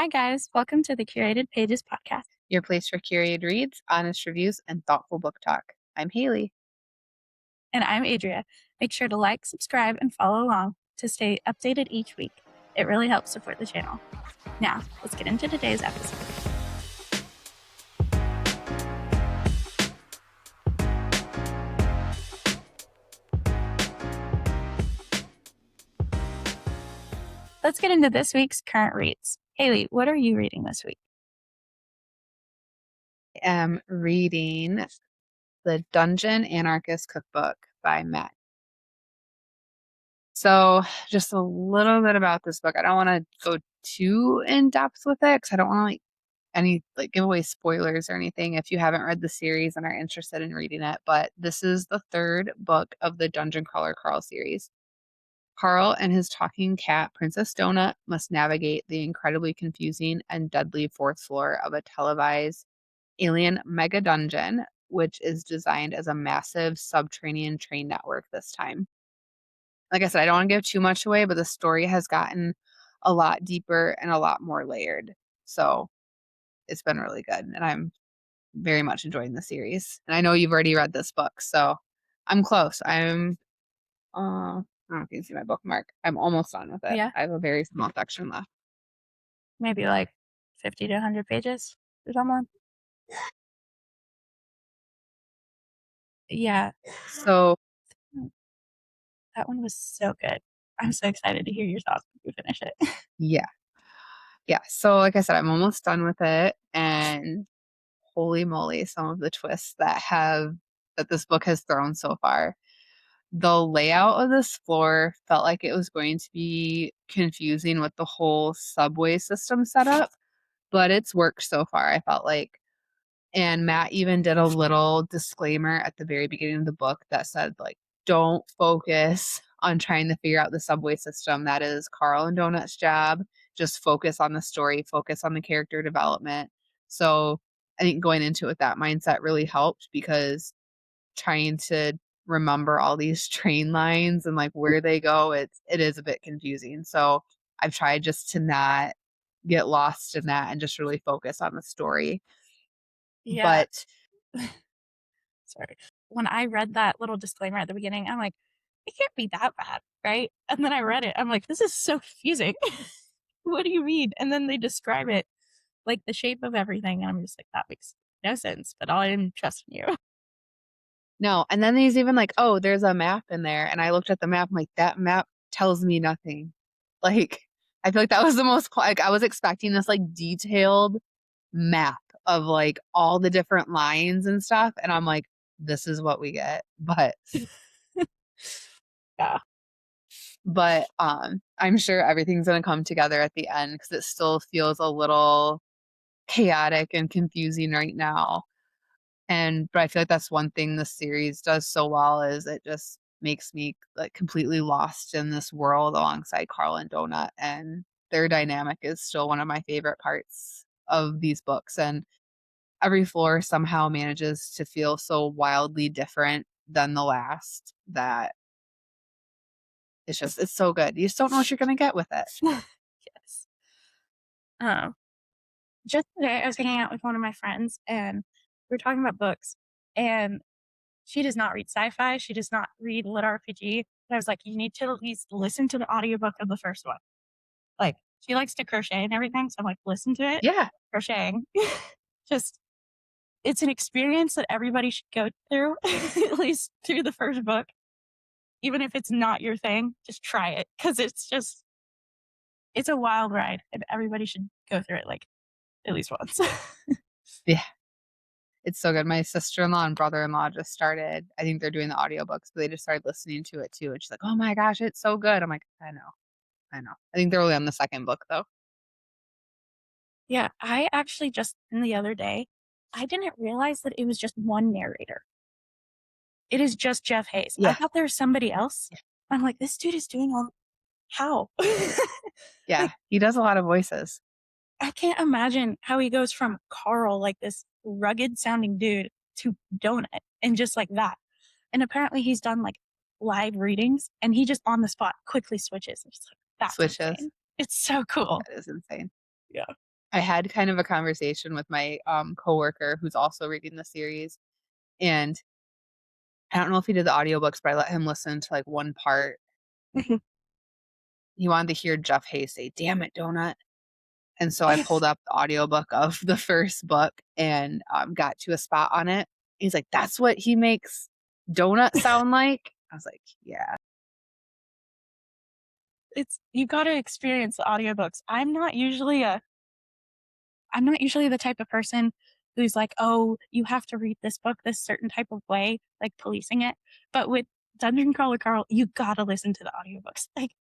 Hi, guys. Welcome to the Curated Pages Podcast. Your place for curated reads, honest reviews, and thoughtful book talk. I'm Haley. And I'm Adria. Make sure to like, subscribe, and follow along to stay updated each week. It really helps support the channel. Now, let's get into today's episode. Let's get into this week's current reads. Haley, what are you reading this week? I am reading the Dungeon Anarchist Cookbook by Matt. So, just a little bit about this book. I don't want to go too in depth with it because I don't want to give away spoilers or anything if you haven't read the series and are interested in reading it. But this is the third book of the Dungeon Crawler Carl series. Carl and his talking cat, Princess Donut, must navigate the incredibly confusing and deadly fourth floor of a televised alien mega dungeon, which is designed as a massive subterranean train network this time. Like I said, I don't want to give too much away, but the story has gotten a lot deeper and a lot more layered. So it's been really good, and I'm very much enjoying the series. And I know you've already read this book, so I'm close. I don't know if you can see my bookmark. I'm almost done with it. Yeah. I have a very small section left. Maybe like 50 to 100 pages or something. Yeah. So that one was so good. I'm so excited to hear your thoughts when you finish it. yeah. So like I said, I'm almost done with it, and holy moly, some of the twists that this book has thrown so far. The layout of this floor felt like it was going to be confusing with the whole subway system setup, but it's worked so far, I felt like. And Matt even did a little disclaimer at the very beginning of the book that said, like, don't focus on trying to figure out the subway system. That is Carl and Donut's job. Just focus on the story, focus on the character development. So I think going into it with that mindset really helped, because trying to remember all these train lines and like where they go, it is a bit confusing. So I've tried just to not get lost in that and just really focus on the story. Yeah. But sorry. When I read that little disclaimer at the beginning, I'm like, it can't be that bad, right? And then I read it. I'm like, this is so confusing. What do you mean? And then they describe it, like the shape of everything. And I'm just like, that makes no sense, but I'm trusting you. no, and then he's even like, oh, there's a map in there. And I looked at the map, I'm like, that map tells me nothing. Like, I feel like that was the most, like, I was expecting this like detailed map of like all the different lines and stuff. And I'm like, this is what we get. But Yeah. But I'm sure everything's going to come together at the end, because it still feels a little chaotic and confusing right now. But I feel like that's one thing the series does so well, is it just makes me like completely lost in this world alongside Carl and Donut, and their dynamic is still one of my favorite parts of these books. And every floor somehow manages to feel so wildly different than the last that it's so good. You just don't know what you're going to get with it. Yes. Just today, I was hanging out with one of my friends, and we were talking about books, and she does not read sci-fi. She does not read lit RPG. But I was like, you need to at least listen to the audiobook of the first one. Like, she likes to crochet and everything, so I'm like, listen to it. Yeah. Crocheting. Just, it's an experience that everybody should go through, at least through the first book. Even if it's not your thing, just try it, because it's a wild ride, and everybody should go through it like at least once. Yeah. It's so good. My sister-in-law and brother-in-law just started, I think they're doing the audiobooks, but they just started listening to it too. And she's like, oh my gosh, it's so good. I'm like, I know. I think they're only on the second book though. Yeah, I actually just the other day, I didn't realize that it was just one narrator. It is just Jeff Hayes. I Yeah. thought there was somebody else. Yeah. I'm like, this dude is doing all. How? Yeah. Like, He does a lot of voices. I can't imagine how he goes from Carl, like this rugged sounding dude, to Donut, and just like that. And apparently he's done like live readings, and he just on the spot quickly switches. I'm just like, that's Switches. insane. It's so cool. That is insane. Yeah. I had kind of a conversation with my coworker who's also reading the series, and I don't know if he did the audiobooks, but I let him listen to like one part. He wanted to hear Jeff Hayes say, "Damn it, donut." And so I pulled up the audiobook of the first book and got to a spot on it. He's like, "That's what he makes donut sound like?" I was like, "Yeah." It's you gotta experience the audiobooks. I'm not usually the type of person who's like, "Oh, you have to read this book this certain type of way," like policing it. But with Dungeon Crawler Carl, you gotta listen to the audiobooks. Like,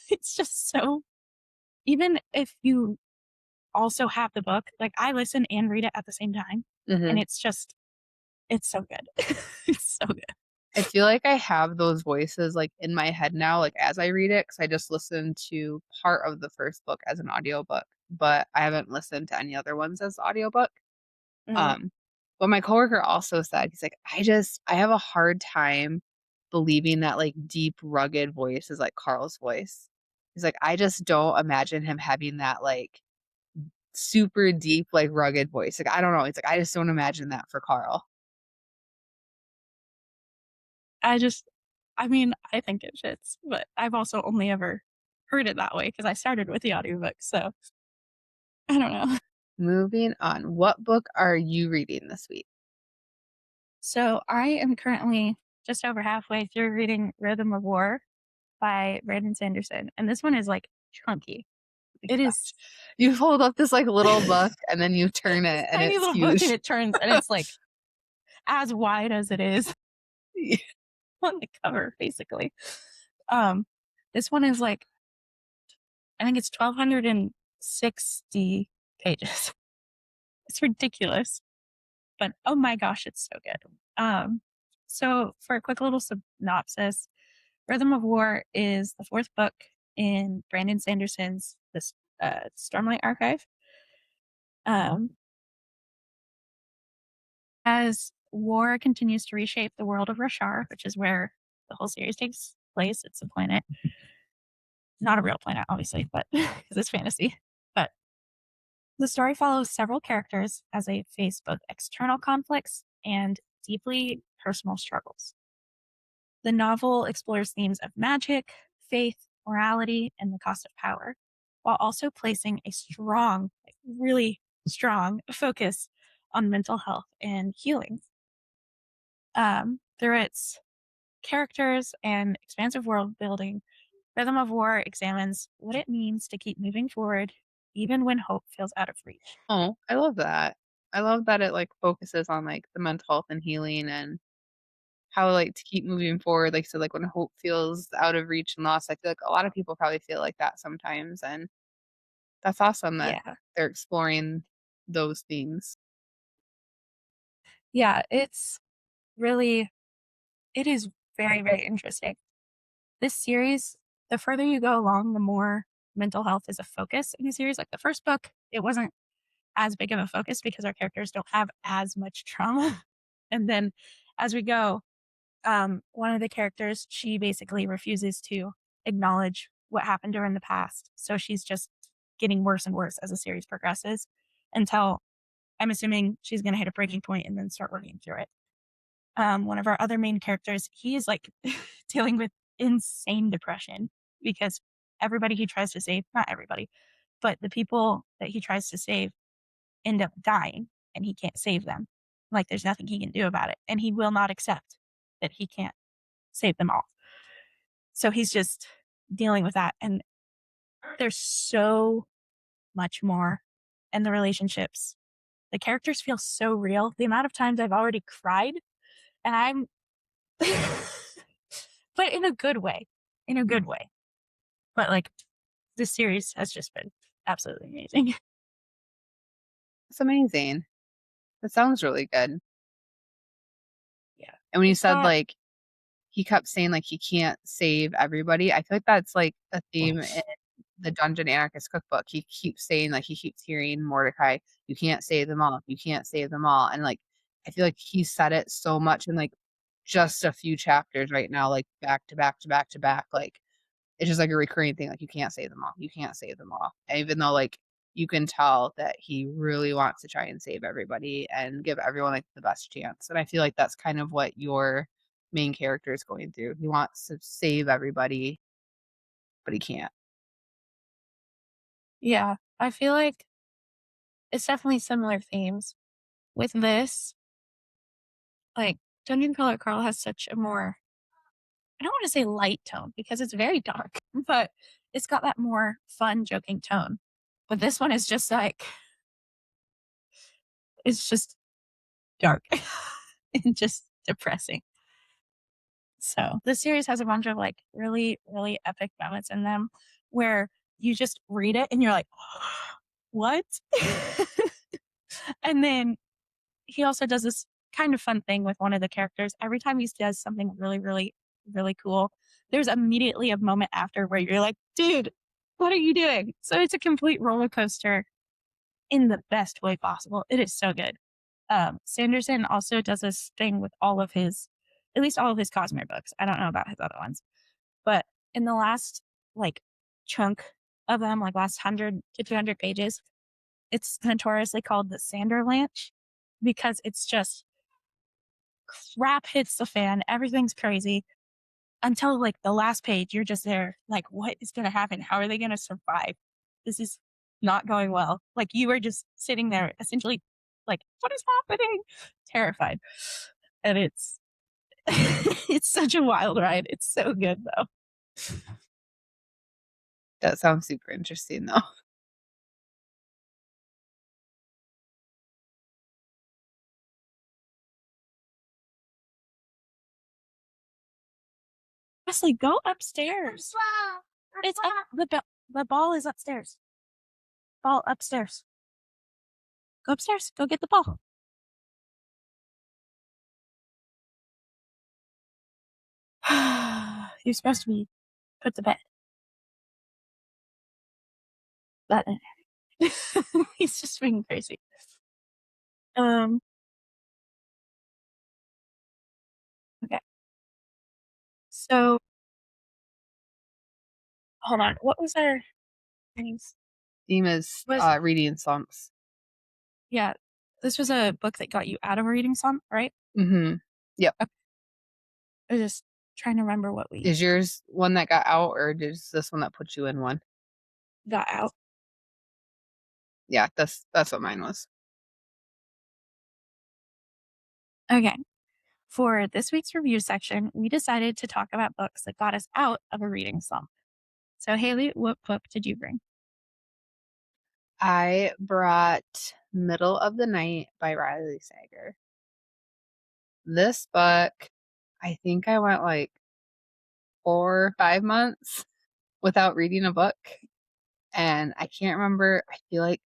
it's just so even if you also have the book, like, I listen and read it at the same time, and Mhm. it's so good. It's so good. I feel like I have those voices, like, in my head now, like, as I read it, because I just listened to part of the first book as an audiobook, but I haven't listened to any other ones as audiobook. Mhm. Um, but my coworker also said, he's like, I have a hard time believing that, like, deep, rugged voice is like Carl's voice." He's like, "I just don't imagine him having that, like, super deep, like, rugged voice." Like, I don't know. He's like, "I just don't imagine that for Carl." I just I mean, I think it fits, but I've also only ever heard it that way because I started with the audiobook, so I don't know. Moving on. What book are you reading this week? So I am currently just over halfway through reading Rhythm of War by Brandon Sanderson, and this one is, like, chunky. My It is gosh. You hold up this, like, little book, this and then you turn it, and tiny it's little book, and huge. it turns, and it's, like, as wide as it is on the cover, basically. Um, this one is, like, I think it's 1,260 pages. It's ridiculous, but oh my gosh, it's so good. So for a quick little synopsis, Rhythm of War is the fourth book in Brandon Sanderson's this Stormlight Archive. Um, as war continues to reshape the world of Rashar, which is where the whole series takes place. It's a planet, not a real planet, obviously, but because it's fantasy. But the story follows several characters as they face both external conflicts and deeply personal struggles. The novel explores themes of magic, faith, morality, and the cost of power, while also placing a strong, like really strong focus on mental health and healing. Through its characters and expansive world building, Rhythm of War examines what it means to keep moving forward even when hope feels out of reach. Oh, I love that. I love that it, like, focuses on, like, the mental health and healing and how, like, to keep moving forward, like, so, like, when hope feels out of reach and lost. I feel like a lot of people probably feel like that sometimes, and that's awesome that Yeah. they're exploring those themes. Yeah, it is very, very interesting. This series, the further you go along, the more mental health is a focus in the series. Like the first book, it wasn't as big of a focus because our characters don't have as much trauma. And then as we go, one of the characters, she basically refuses to acknowledge what happened to her in the past. So she's just getting worse and worse as the series progresses until I'm assuming she's going to hit a breaking point and then start working through it. One of our other main characters, he is like dealing with insane depression because everybody he tries to save, not everybody, but the people that he tries to save end up dying and he can't save them. Like there's nothing he can do about it. And he will not accept that he can't save them all. So he's just dealing with that. And there's so much more in the relationships. The characters feel so real. The amount of times I've already cried and I'm but in a good way, in a good way. But, like, this series has just been absolutely amazing. It's amazing. That sounds really good. Yeah. And when you It's said, got like, he kept saying, like, he can't save everybody, I feel like that's, like, a theme in the Dungeon Anarchist Cookbook. He keeps saying, like, he keeps hearing Mordecai, "You can't save them all. You can't save them all." And, like, I feel like he said it so much in, like, just a few chapters right now, like, back to back to back to back, like, it's just, like, a recurring thing, like, "You can't save them all. You can't save them all." And even though, like, you can tell that he really wants to try and save everybody and give everyone like the best chance. And I feel like that's kind of what your main character is going through. He wants to save everybody, but he can't. Yeah, I feel like it's definitely similar themes. With this, like, Dungeon Crawler Carl has such a more, I don't want to say light tone because it's very dark, but it's got that more fun, joking tone. But this one is just like, it's just dark and just depressing. So the series has a bunch of like really, really epic moments in them where you just read it and you're like, what? And then he also does this kind of fun thing with one of the characters. Every time he does something really, really, really cool, there's immediately a moment after where you're like, dude, what are you doing? So it's a complete roller coaster in the best way possible. It is so good. Sanderson also does this thing with all of his, at least all of his Cosmere books. I don't know about his other ones, but in the last like chunk of them, like last 100 to 200 pages, it's notoriously called the Sanderlanche because it's just crap hits the fan. Everything's crazy until like the last page. You're just there, like, what is going to happen? How are they going to survive? This is not going well. Like, you are just sitting there, essentially, like, what is happening? Terrified. And it's, it's such a wild ride. It's so good, though. That sounds super interesting though. Wesley, go upstairs. It's up. The ball is upstairs. Ball upstairs. Go upstairs. Go get the ball. You're supposed to be put to bed. But he's just being crazy. Um. Okay. So hold on. What was our things? Theme is Was reading slumps. Yeah. This was a book that got you out of a reading slump, right? Mm-hmm. Yep. Okay. I was just trying to remember what we Is yours one that got out, or is this one that put you in one? got out. Yeah, that's what mine was. Okay. For this week's review section, we decided to talk about books that got us out of a reading slump. So, Haley, what book did you bring? I brought Middle of the Night by Riley Sager. This book, I think I went like 4 or 5 months without reading a book. And I can't remember. I feel like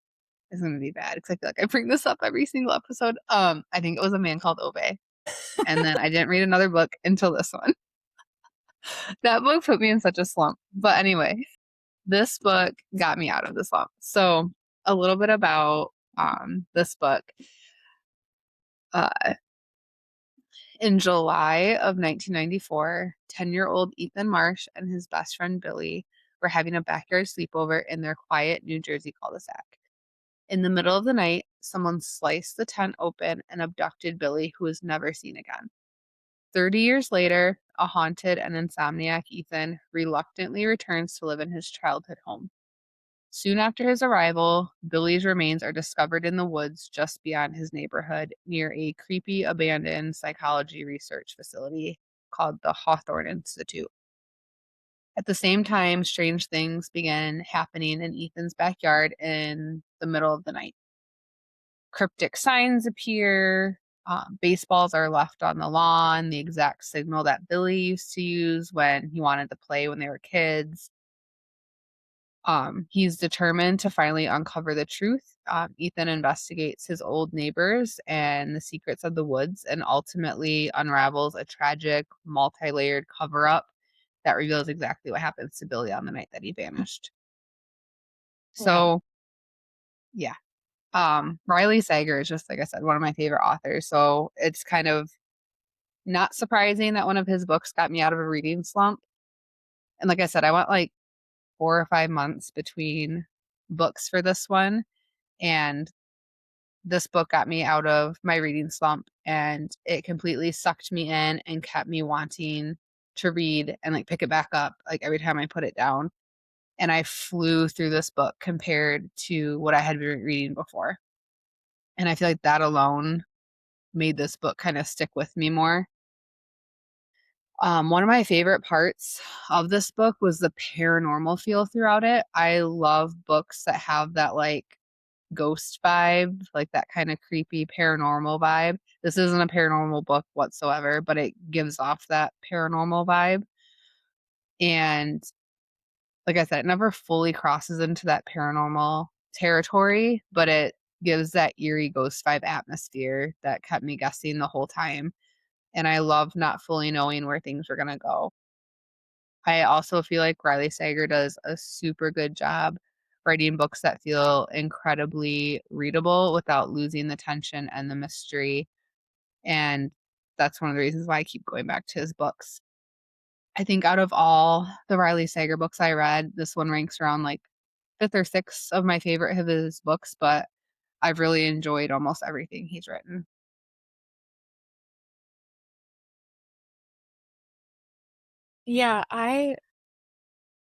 it's going to be bad because I feel like I bring this up every single episode. I think it was A Man Called Ove. And then I didn't read another book until this one. That book put me in such a slump. But anyway, this book got me out of the slump. So a little bit about this book. Uh, in July of 1994, 10-year-old Ethan Marsh and his best friend Billy were having a backyard sleepover in their quiet New Jersey cul-de-sac. In the middle of the night, someone sliced the tent open and abducted Billy, who was never seen again. 30 years later, a haunted and insomniac Ethan reluctantly returns to live in his childhood home. Soon after his arrival, Billy's remains are discovered in the woods just beyond his neighborhood near a creepy abandoned psychology research facility called the Hawthorne Institute. At the same time, strange things begin happening in Ethan's backyard in the middle of the night. Cryptic signs appear, baseballs are left on the lawn, the exact signal that Billy used to use when he wanted to play when they were kids. He's determined to finally uncover the truth. Ethan investigates his old neighbors and the secrets of the woods and ultimately unravels a tragic, multi-layered cover-up that reveals exactly what happens to Billy on the night that he vanished. Wow. So, yeah. Riley Sager is just, like I said, one of my favorite authors. So it's kind of not surprising that one of his books got me out of a reading slump. And like I said, I went like 4 or 5 months between books for this one, and this book got me out of my reading slump, and it completely sucked me in and kept me wanting to read and like pick it back up like every time I put it down. And I flew through this book compared to what I had been reading before. And I feel like that alone made this book kind of stick with me more. One of my favorite parts of this book was the paranormal feel throughout it. I love books that have that like ghost vibe, like that kind of creepy paranormal vibe. This isn't a paranormal book whatsoever, but it gives off that paranormal vibe. And like I said, it never fully crosses into that paranormal territory, but it gives that eerie ghost vibe atmosphere that kept me guessing the whole time. And I love not fully knowing where things are going to go. I also feel like Riley Sager does a super good job writing books that feel incredibly readable without losing the tension and the mystery. And that's one of the reasons why I keep going back to his books. I think out of all the Riley Sager books I read, this one ranks around like fifth or sixth of my favorite of his books, but I've really enjoyed almost everything he's written. Yeah,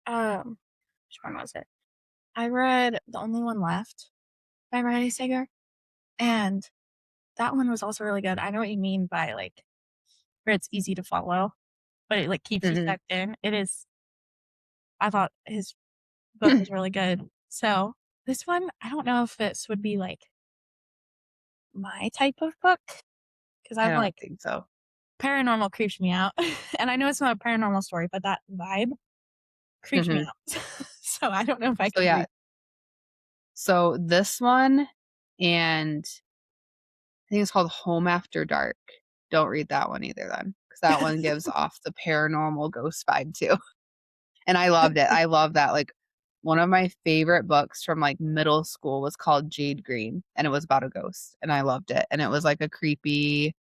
which one was it? I read The Only One Left by Riley Sager, and that one was also really good. I know what you mean by like where it's easy to follow, but it like keeps you Mhm. sucked in. It is. I thought his book was really good. So this one, I don't know if this would be like my type of book because I I'm don't like think so. paranormal creeps me out, and I know it's not a paranormal story, but that vibe creeps me Mhm. out. So I don't know if I So could yeah, read. so this one and I think it's called Home After Dark. Don't read that one either then, because that one gives off the paranormal ghost vibe too. And I loved it. I love that. Like one of my favorite books from like middle school was called Jade Green, and it was about a ghost, and I loved it. And it was like a creepy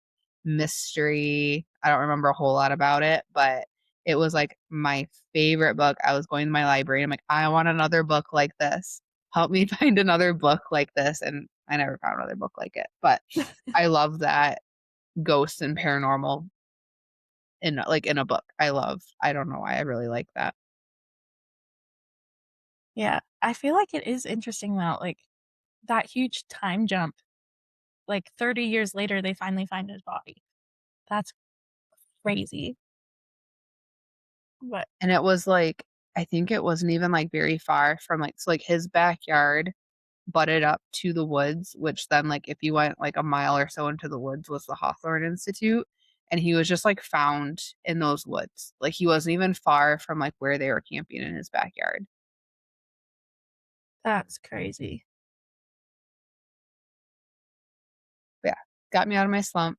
mystery. I don't remember a whole lot about it, but it was like my favorite book. I was going to my library. And I'm like, I want another book like this. Help me find another book like this. And I never found another book like it. But I love that ghosts and paranormal in a book. I don't know why I really like that. Yeah, I feel like it is interesting though, like that huge time jump. Like 30 years later, they finally find his body. That's crazy. But And it was like, I think it wasn't even like very far from like, so like his backyard butted up to the woods, which then like if you went like a mile or so into the woods was the Hawthorne Institute. And he was just like found in those woods. Like he wasn't even far from like where they were camping in his backyard. that's crazy. But yeah, got me out of my slump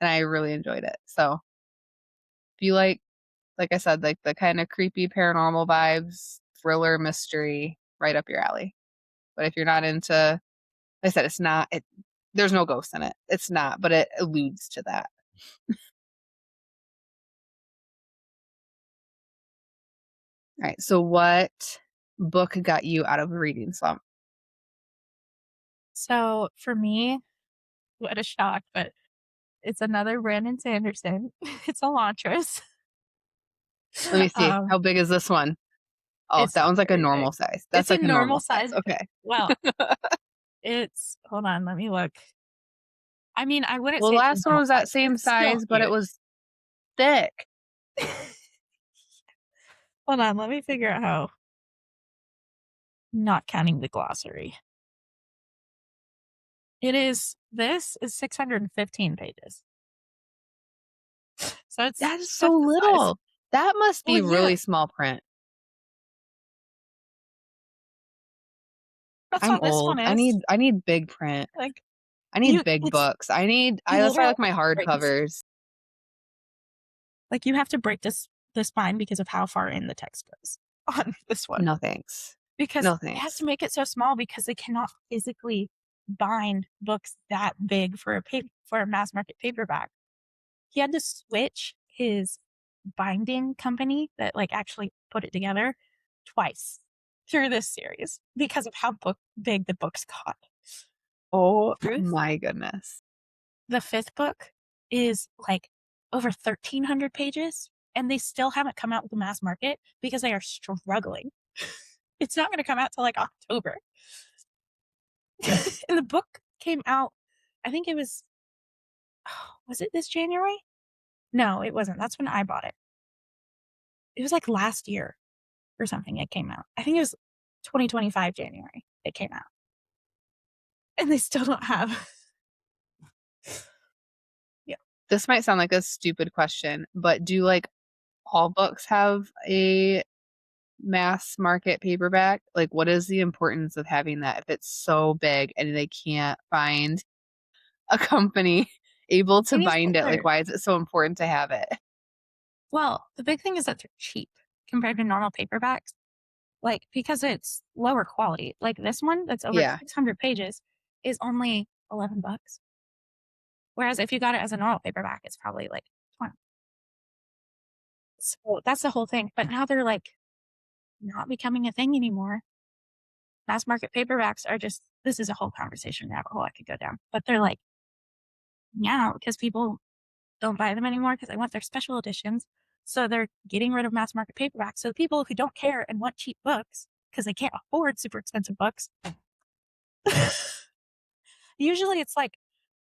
and I really enjoyed it. So if you like I said, like the kind of creepy paranormal vibes, thriller, mystery, right up your alley. But if you're not into, like I said, it's not, there's no ghosts in it. It's not, but it alludes to that. All right. So what book got you out of a reading slump? So for me, what a shock, but it's another Brandon Sanderson. It's Elantris. Let me see. Um, How big is this one? Oh, it's that not one's like a very big. normal size. It's That's a like a normal normal size. size book. Okay. Well, it's hold on, let me look. I mean, I wouldn't Well, say the it's a last one normal was that size, but same it's still size, but it huge. was thick. Hold on, let me figure out how, not counting the glossary. This is 615 pages. So That is so that's the size. little. That must Well, be yeah, really small print. that's I'm what this one old. I is. need I need big print. Like, I need big books. you That's why I literally like my break this, hardcovers. like, you have to break the spine because of how far in the text goes on this one. No thanks. Because No they have thanks. to make it so small because they cannot physically bind books that big for a mass market paperback. He had to switch his binding company that, like, actually put it together twice. through this series because of how big the books got. Oh, Ruth, My goodness. the fifth book is like over 1,300 pages, and they still haven't come out with the mass market because they are struggling. It's not going to come out till like October. And the book came out, I think it was it this January? No, it wasn't. That's when I bought it. It was like last year or something it came out. I think it was 2025 January it came out. And they still don't have. Yeah. This might sound like a stupid question, but do like all books have a mass market paperback? Like, what is the importance of having that if it's so big and they can't find a company able to These bind books it? Like, are, why is it so important to have it? well, the big thing is that they're cheap compared to normal paperbacks. Like, because it's lower quality. Like this one that's over Yeah. 600 pages is only $11. Whereas if you got it as a normal paperback, it's probably like 20. So that's the whole thing. But now they're like not becoming a thing anymore. Mass market paperbacks are just, this is a whole conversation rabbit hole I could go down. But they're like, yeah, because people don't buy them anymore because they want their special editions. So they're getting rid of mass market paperbacks. So the people who don't care and want cheap books because they can't afford super expensive books, usually it's like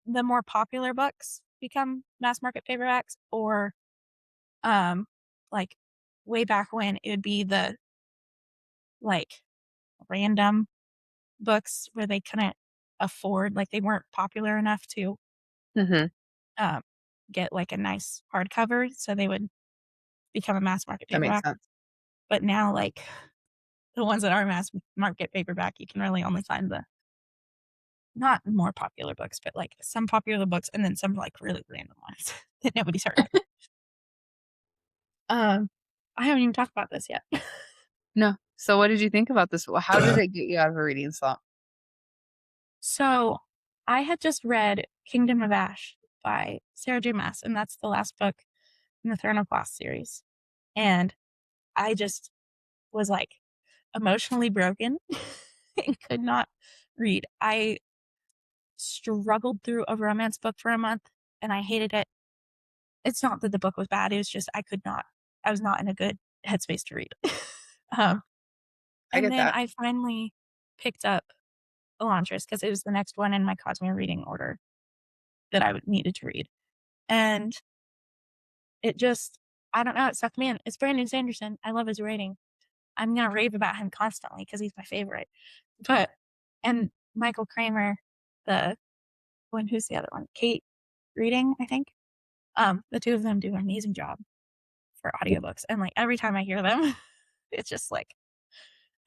the more popular books become mass market paperbacks, or like way back when it would be the like random books where they couldn't afford, like they weren't popular enough to Hmm. um, get like a nice hardcover, so they would become a mass market That makes paperback. sense. But now, like the ones that are mass market paperback, you can really only find the not more popular books, but like some popular books, and then some like really random ones that nobody's heard of. I haven't even talked about this yet. No. So, what did you think about this? How did it get you out of a reading slump? So I had just read Kingdom of Ash by Sarah J. Maas, and that's the last book in the Throne of Glass series. And I just was like emotionally broken and could not read. I struggled through a romance book for a month and I hated it. It's not that the book was bad, it was just I was not in a good headspace to read. um, I and get then that. I finally picked up Elantris because it was the next one in my Cosmere reading order that I needed to read. And it just, I don't know, it sucked me in. It's Brandon Sanderson. I love his writing. I'm going to rave about him constantly because he's my favorite. But, and Michael Kramer, the one, who's the other one? Kate Reading, I think. The two of them do an amazing job for audiobooks. And like every time I hear them, it's just like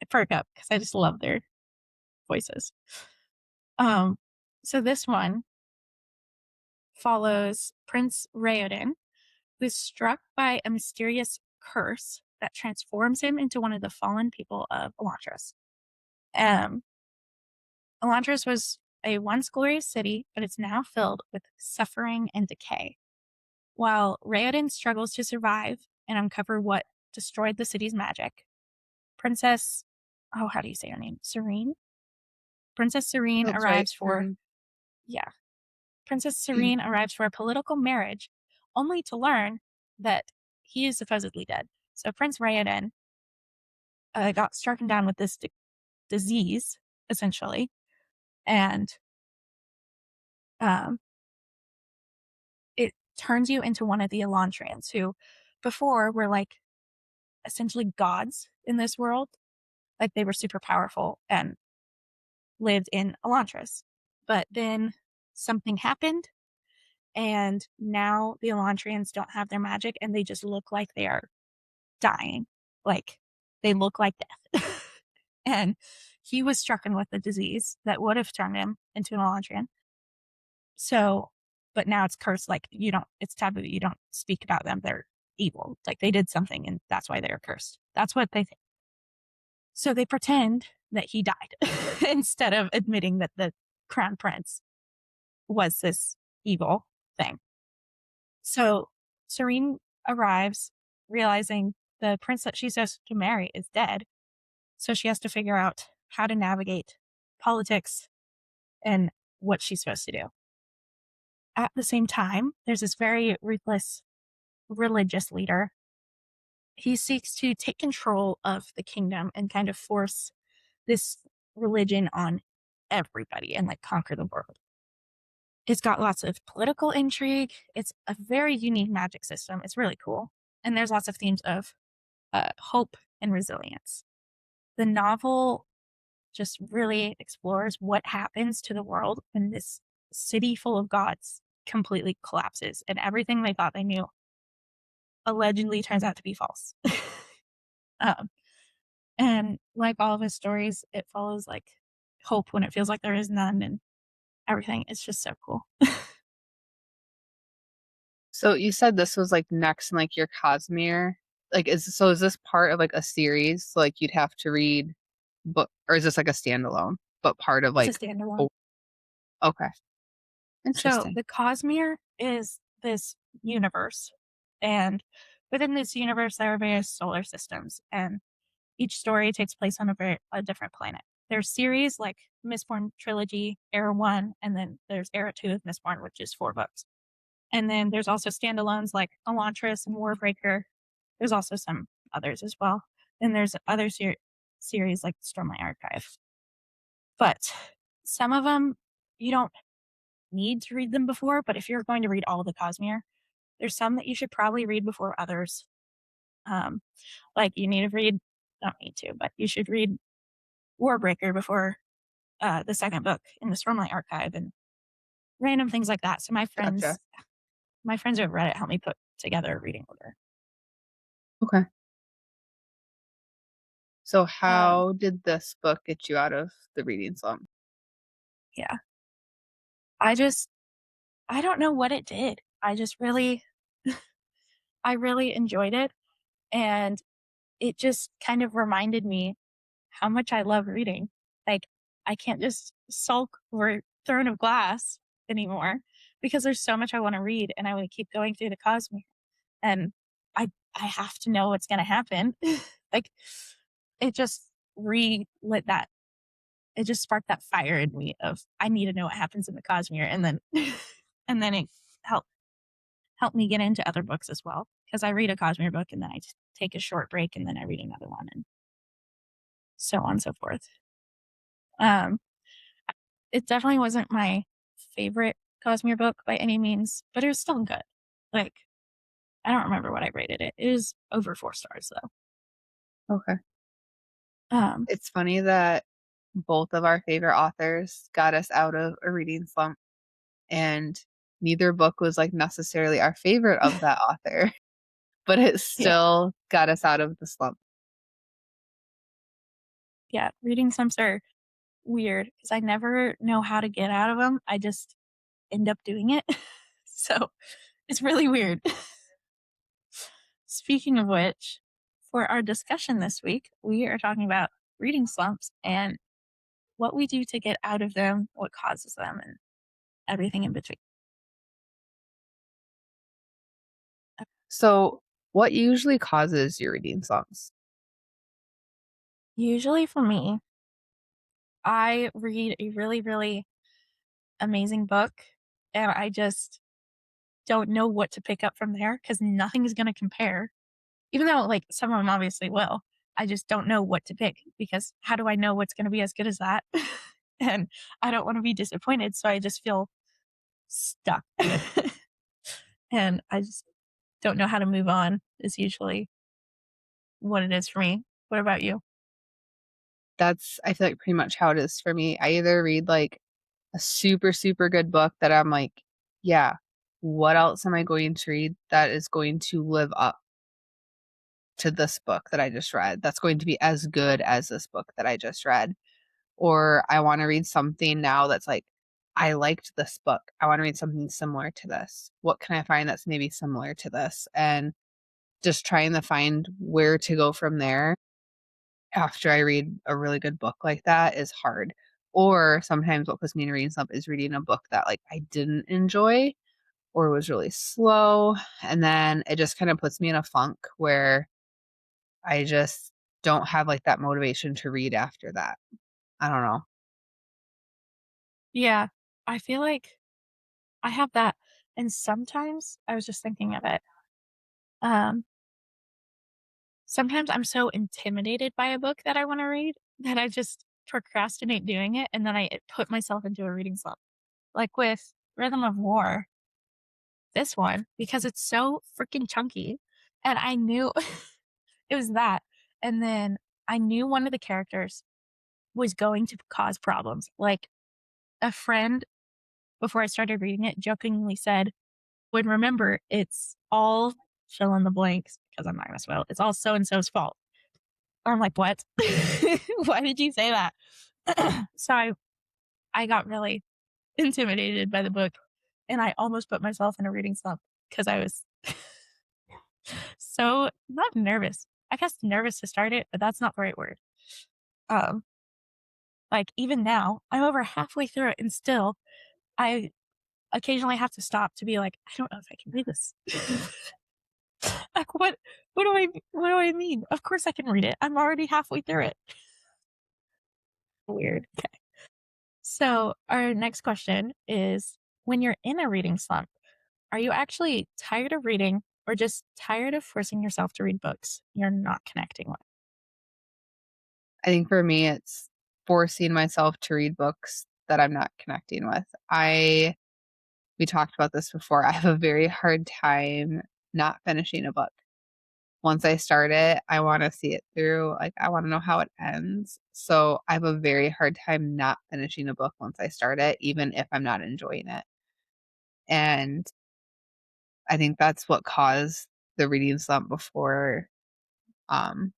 I perk up because I just love their voices. Um, so this one follows Prince Raoden, who's struck by a mysterious curse that transforms him into one of the fallen people of Elantris. Um, Elantris was a once glorious city, but it's now filled with suffering and decay. While Raoden struggles to survive and uncover what destroyed the city's magic, Princess, oh, how do you say her name? Serene? Princess Serene That's right. arrives for, yeah, Princess Serene arrives for a political marriage, only to learn that he is supposedly dead. So Prince Raoden got stricken down with this disease, essentially, and um, it turns you into one of the Elantrians, who before were like essentially gods in this world. Like they were super powerful and lived in Elantris. But then something happened, and now the Elantrians don't have their magic and they just look like they are dying. Like they look like death. And he was stricken with a disease that would have turned him into an Elantrian. So, but now it's cursed. Like it's taboo. You don't speak about them. They're evil. Like they did something and that's why they're cursed. That's what they think. So they pretend that he died instead of admitting that the crown prince was this evil thing. So Serene arrives realizing the prince that she's supposed to marry is dead. So she has to figure out how to navigate politics and what she's supposed to do. At the same time, there's this very ruthless religious leader. He seeks to take control of the kingdom and kind of force this religion on everybody and like conquer the world. It's got lots of political intrigue. It's a very unique magic system. It's really cool. And there's lots of themes of hope and resilience. The novel just really explores what happens to the world when this city full of gods completely collapses and everything they thought they knew allegedly turns out to be false. um, and like all of his stories, it follows like hope when it feels like there is none and everything. It's just so cool. So you said this was like next in like your Cosmere. Like is this part of like a series? So, like you'd have to read book, or is this like a standalone, but part of It's a like standalone. oh, okay. So Interesting. the Cosmere is this universe, and within this universe, there are various solar systems, and each story takes place on a different planet. There's series like Mistborn Trilogy, Era 1, and then there's Era 2 of Mistborn, which is 4 books. And then there's also standalones like Elantris and Warbreaker. There's also some others as well. And there's other series like Stormlight Archive. But some of them, you don't need to read them before, but if you're going to read all of the Cosmere, there's some that you should probably read before others. Like you need to read, don't need to, but you should read Warbreaker before the second book in the Stormlight Archive and random things like that. So Gotcha. my friends who have read it helped me put together a reading order. Okay. So Um, how did this book get you out of the reading slump? yeah, I just I don't know what it did. I just really I really enjoyed it, and it just kind of reminded me how much I love reading. Like I can't just sulk over Throne of Glass anymore because there's so much I want to read, and I want to keep going through the Cosmere, and I have to know what's going to happen. Like it just relit that. It just sparked that fire in me of I need to know what happens in the Cosmere, and then and then it helped me get into other books as well because I read a Cosmere book and then I take a short break and then I read another one and so on and so forth. Um, it definitely wasn't my favorite Cosmere book by any means, but it was still good. Like I don't remember what I rated it. It was over 4 stars though. Okay. Um, It's funny that both of our favorite authors got us out of a reading slump, and neither book was like necessarily our favorite of that author, but it yeah, still got us out of the slump. yeah. Reading some are weird because I never know how to get out of them. I just end up doing it. So it's really weird. Speaking of which, for our discussion this week, we are talking about reading slumps and what we do to get out of them, what causes them, and everything in between. So, what usually causes your reading slumps? Usually for me, I read a really, really amazing book and I just don't know what to pick up from there because nothing is going to compare. Even though, like, some of them obviously will, I just don't know what to pick because how do I know what's going to be as good as that? And I don't want to be disappointed. So I just feel stuck. And I just don't know how to move on, is usually what it is for me. What about you? That's, I feel like, pretty much how it is for me. I either read like a super, super good book that I'm like, yeah, what else am I going to read that is going to live up to this book that I just read? That's going to be as good as this book that I just read. Or I want to read something now that's like, I liked this book. I want to read something similar to this. What can I find that's maybe similar to this? And just trying to find where to go from there after I read a really good book like that is hard. Or sometimes what puts me in a reading slump is reading a book that like I didn't enjoy or was really slow. And then it just kind of puts me in a funk where I just don't have like that motivation to read after that. I don't know. Yeah. I feel like I have that. And sometimes I was just thinking of it. Um, Sometimes I'm so intimidated by a book that I want to read that I just procrastinate doing it. And then I put myself into a reading slump. Like with Rhythm of War, this one, because it's so freaking chunky. And I knew it was that. And then I knew one of the characters was going to cause problems. Like a friend, before I started reading it, jokingly said, "Would remember it's all fill in the blanks," because I'm not gonna spoil it. "It's all so and so's fault." I'm like, "What? Why did you say that?" So I got really intimidated by the book, and I almost put myself in a reading slump because I was so not nervous. I guess nervous to start it, but that's not the right word. Um, like even now, I'm over halfway through it, and still, I occasionally have to stop to be like, "I don't know if I can read this." Like, what do I mean? Of course I can read it. I'm already halfway through it. Weird. Okay. So, our next question is, when you're in a reading slump, are you actually tired of reading or just tired of forcing yourself to read books you're not connecting with? I think for me, it's forcing myself to read books that I'm not connecting with. We talked about this before. I have a very hard time not finishing a book. Once I start it, I want to see it through. Like, I want to know how it ends. So I have a very hard time not finishing a book once I start it, even if I'm not enjoying it. And I think that's what caused the reading slump before um,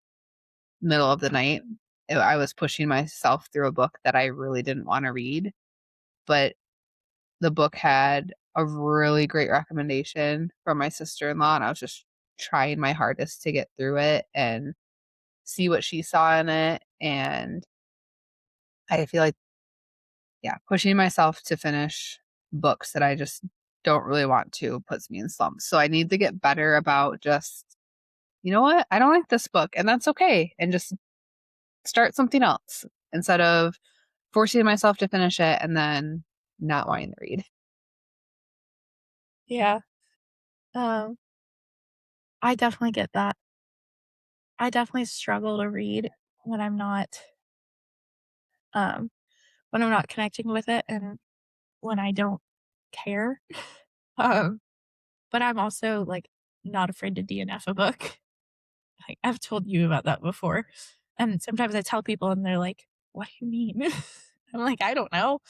middle of the night. I was pushing myself through a book that I really didn't want to read, but the book had a really great recommendation from my sister-in-law, and I was just trying my hardest to get through it and see what she saw in it, and I feel like, yeah, pushing myself to finish books that I just don't really want to puts me in slumps. So I need to get better about just, "You know what? I don't like this book, and that's okay," and just start something else instead of forcing myself to finish it and then not wanting to read. Yeah. Um, I definitely get that. I definitely struggle to read when um, when I'm not connecting with it and when I don't care. Um, but I'm also like not afraid to DNF a book. Like, I've told you about that before. And sometimes I tell people and they're like, "What do you mean?" I'm like, "I don't know.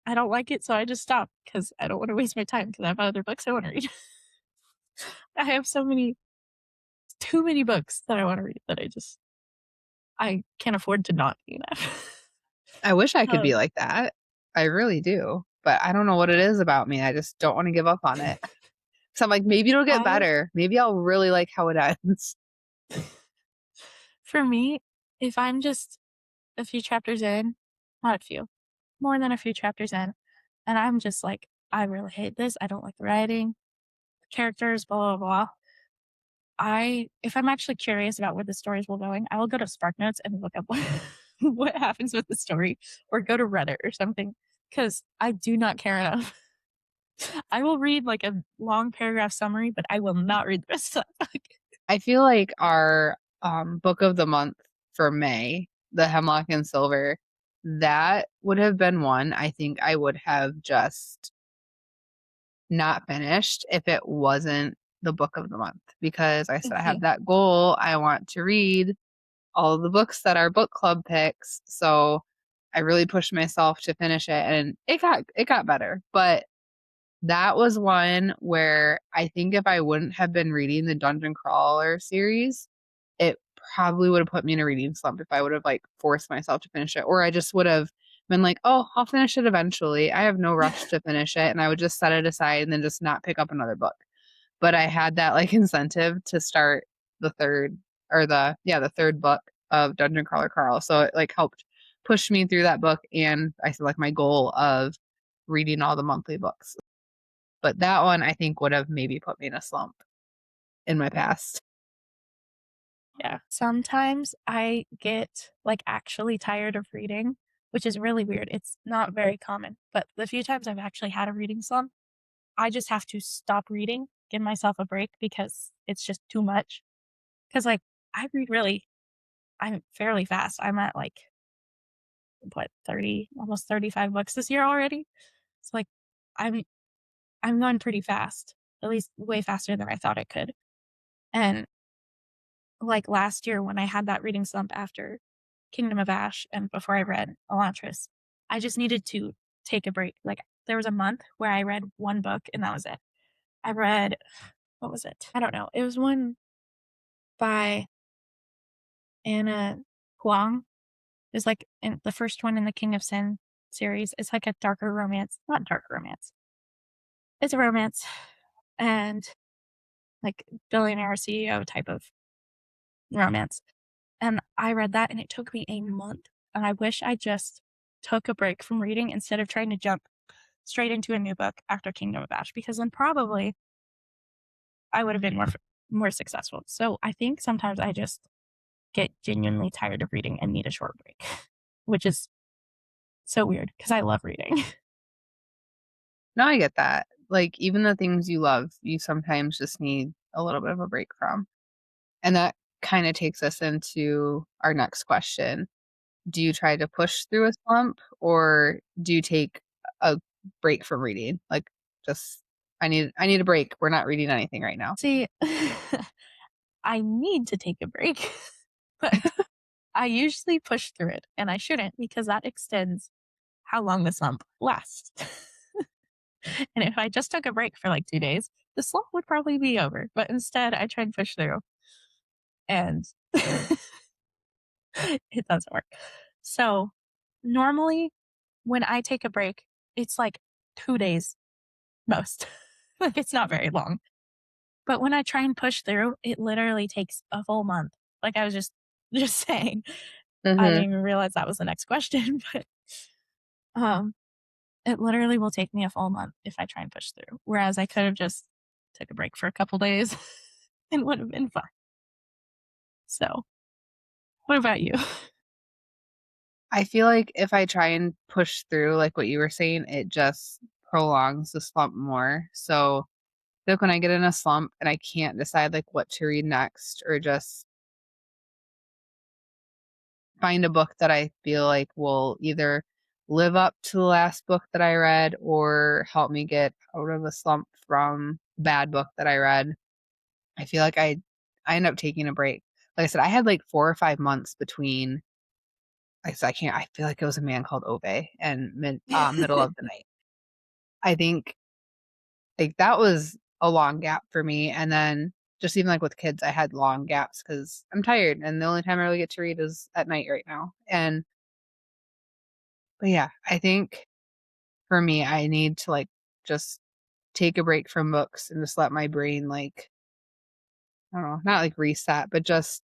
I don't like it, so I just stop because I don't want to waste my time because I have other books I want to read." I have too many books that I want to read that I can't afford to not DNF. I wish I could be Um, like that. I really do, but I don't know what it is about me. I just don't wanna give up on it. So I'm like, "Maybe it'll get I better. Maybe I'll really like how it ends." for me, if I'm just a few chapters in, not a few, more than a few chapters in, and I'm just like, "I really hate this. I don't like the writing, the characters, blah, blah, blah." If I'm actually curious about where the stories will going, I will go to SparkNotes and look up what happens with the story or go to Reddit or something because I do not care enough. I will read like a long paragraph summary, but I will not read the rest of the book. I feel like our, book of the month for May, The Hemlock and Silver, that would have been one I think I would have just not finished if it wasn't the book of the month, because I said I have Yeah. that goal. I want to read all of the books that our book club picks. So I really pushed myself to finish it and it got better. But that was one where I think if I wouldn't have been reading the Dungeon Crawler series, it probably would have put me in a reading slump if I would have like forced myself to finish it. Or I just would have been like, oh, I'll finish it eventually. I have no rush to finish it. And I would just set it aside and then just not pick up another book. But I had that like incentive to start the third or the third book of Dungeon Crawler Carl. So it like helped push me through that book and I said like my goal of reading all the monthly books. But that one I think would have maybe put me in a slump in my past. Yeah. Sometimes I get, like, actually tired of reading, which is really weird. It's not very common, but the few times I've actually had a reading slump, I just have to stop reading, give myself a break because it's just too much. Because like, I read really I'm fairly fast. I'm at, like, what, 30, almost 35 books this year already? It's like, I'm I'm going pretty fast, at least way faster than I thought I could. And, like, last year when I had that reading slump after Kingdom of Ash and before I read Elantris, I just needed to take a break. Like, there was a month where I read 1 book and that was it. I read what was it? I don't know. It was one by Anna Huang. It's like in the first one in the King of Sin series. It's like a darker romance. Not dark romance. It's a romance and like billionaire CEO type of romance. And I read that and it took me a month. And I wish I just took a break from reading instead of trying to jump straight into a new book after Kingdom of Ash, because then probably I would have been more successful. So I think sometimes I just get genuinely tired of reading and need a short break, which is so weird because I love reading. No, I get that. Like, even the things you love, you sometimes just need a little bit of a break from. And that kind of takes us into our next question. Do you try to push through a slump or do you take a break from reading? Like, just I need a break. We're not reading anything right now. See, I need to take a break, but I usually push through it and I shouldn't because that extends how long the slump lasts. And if I just took a break for like 2 days, the slump would probably be over. But instead, I try and push through and it doesn't work. So normally, when I take a break, it's like 2 days most. Like it's not very long. But when I try and push through, it literally takes a full month. Like I was just saying. I Mhm. didn't even realize that was the next question, but um it literally will take me a full month if I try and push through. Whereas I could have just took a break for a couple days and would have been fine. So, what about you? I feel like if I try and push through, like what you were saying, it just prolongs the slump more. So, like when I get in a slump and I can't decide like what to read next or just find a book that I feel like will either live up to the last book that I read or help me get out of a slump from a bad book that I read. I feel like I end up taking a break. Like I said, I had like 4 or 5 months between I can't I feel like it was A Man Called Ove and Middle of the Night. I think like that was a long gap for me, and then just even like with kids, I had long gaps because 'cause I'm tired and the only time I really get to read is at night right now. But yeah, I think for me, I need to, like, just take a break from books and just let my brain, like, I don't know, not, like, reset, but just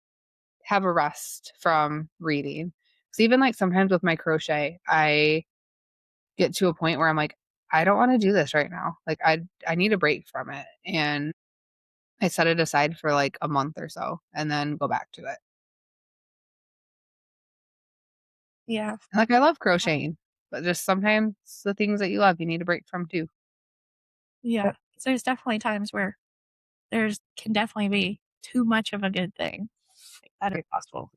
have a rest from reading. 'Cause even, like, sometimes with my crochet, I get to a point where I'm like, "I don't wanna do this right now." Like, I need a break from it, and I set it aside for, like, a month or so and then go back to it. Yeah. And, like, I love crocheting, but just sometimes the things that you love, you need a break from too. Yeah. So there's definitely times where there's can definitely be too much of a good thing. That is possible.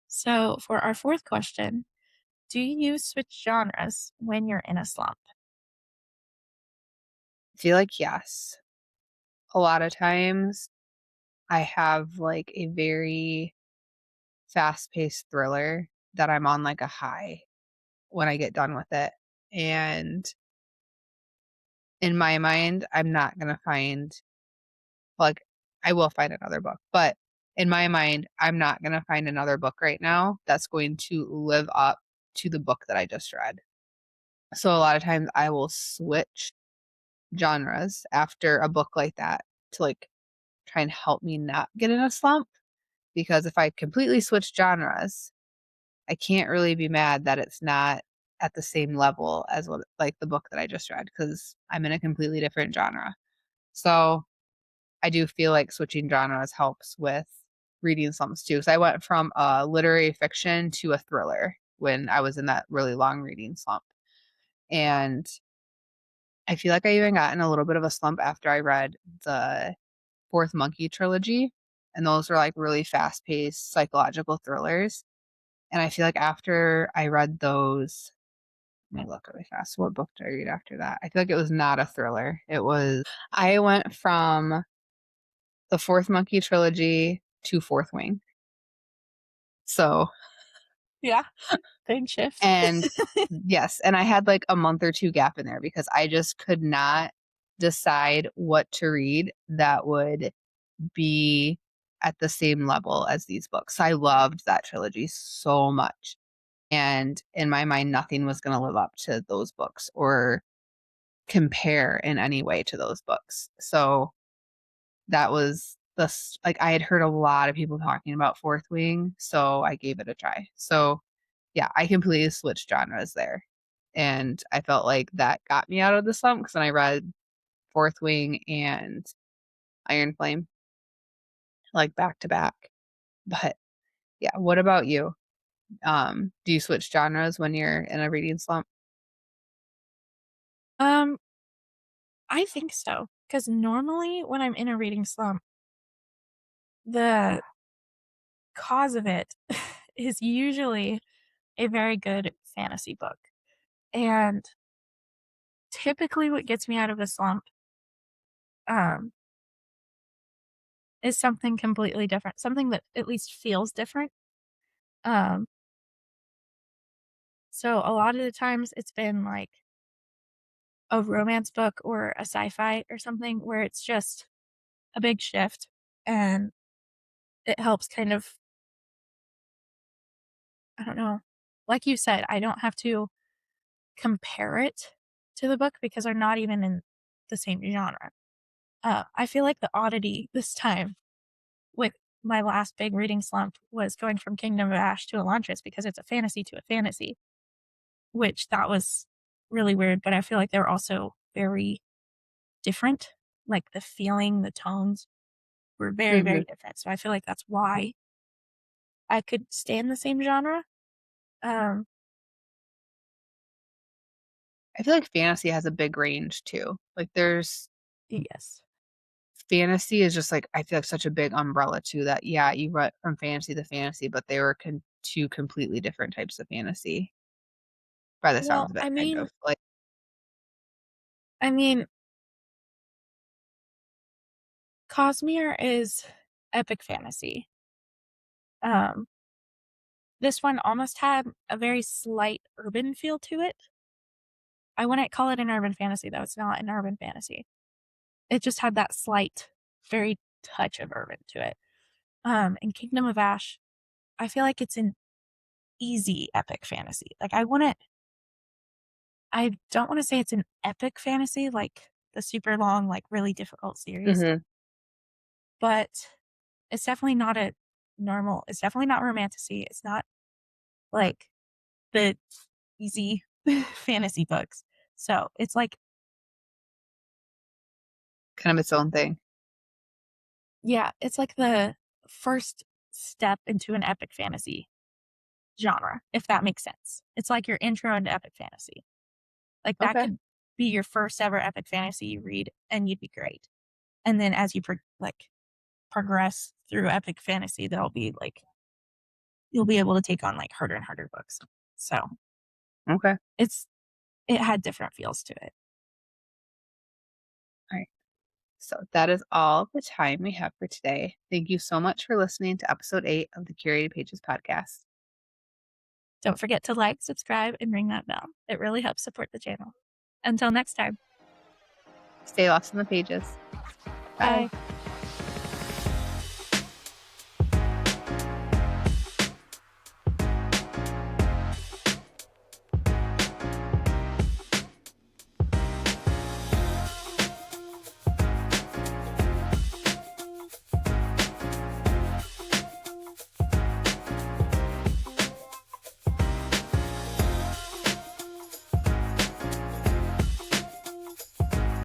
So for our fourth question, do you switch genres when you're in a slump? I feel like yes. A lot of times I have, like, a very fast-paced thriller that I'm on, like, a high when I get done with it, and in my mind, I'm not gonna find like, I will find another book, but in my mind, I'm not gonna find another book right now that's going to live up to the book that I just read. So a lot of times I will switch genres after a book like that to, like, try and help me not get in a slump, because if I completely switch genres, I can't really be mad that it's not at the same level as what like, the book that I just read because 'cause I'm in a completely different genre. So, I do feel like switching genres helps with reading slumps too. So I went from a literary fiction to a thriller when I was in that really long reading slump. And I feel like I even got in a little bit of a slump after I read the Fourth Monkey trilogy. And those were like really fast paced psychological thrillers. And I feel like after I read those, let me look really fast. What book did I read after that? I feel like it was not a thriller. I went from the Fourth Monkey trilogy to Fourth Wing. So, Yeah. Big shift. and yes, and I had like a month or two gap in there because I just could not decide what to read that would be at the same level as these books. I loved that trilogy so much. And in my mind, nothing was going to live up to those books or compare in any way to those books. So that was like I had heard a lot of people talking about Fourth Wing, so I gave it a try. So yeah, I completely switched genres there. And I felt like that got me out of the slump because then I read Fourth Wing and Iron Flame like back to back. But yeah, what about you? Do you switch genres when you're in a reading slump? Um, I think so. Because normally when I'm in a reading slump, the cause of it is usually a very good fantasy book. And typically what gets me out of a slump um, is something completely different, something that at least feels different. Um, so a lot of the times it's been like a romance book or a sci-fi or something where it's just a big shift and it helps kind of, I don't know, like you said, I don't have to compare it to the book because they're not even in the same genre. I feel like the oddity this time with my last big reading slump was going from Kingdom of Ash to Elantris because it's a fantasy to a fantasy, which that was really weird, but I feel like they're also very different. Like the feeling, the tones were very, Hmm. very different. So I feel like that's why I could stay in the same genre. Um, I feel like fantasy has a big range too. Like there's yes. fantasy is just like I feel like such a big umbrella too that yeah, you went from fantasy to fantasy, but they were two completely different types of fantasy by the Well, sounds of it, I kind mean, of. Like I mean, Cosmere is epic fantasy. Um, this one almost had a very slight urban feel to it. I wouldn't call it an urban fantasy, though. It's not an urban fantasy. It just had that slight, very touch of urban to it. In Kingdom of Ash, I feel like it's an easy epic fantasy. Like I don't want to say it's an epic fantasy, like the super long, like really difficult series, hmm but it's definitely not a normal. It's definitely not romantasy. It's not like the easy fantasy books. So it's like, kind of its own thing. yeah, it's like the first step into an epic fantasy genre, if that makes sense. It's like your intro into epic fantasy. Like that Okay. could be your first ever epic fantasy you read, and you'd be great. And then as you progress through epic fantasy, that'll be like you'll be able to take on like harder and harder books. So Okay. it's it had different feels to it. All right. So that is all the time we have for today. Thank you so much for listening to episode 8 of the Curated Pages podcast. Don't forget to like, subscribe, and ring that bell. It really helps support the channel. Until next time. Stay lost in the pages. Bye. Bye.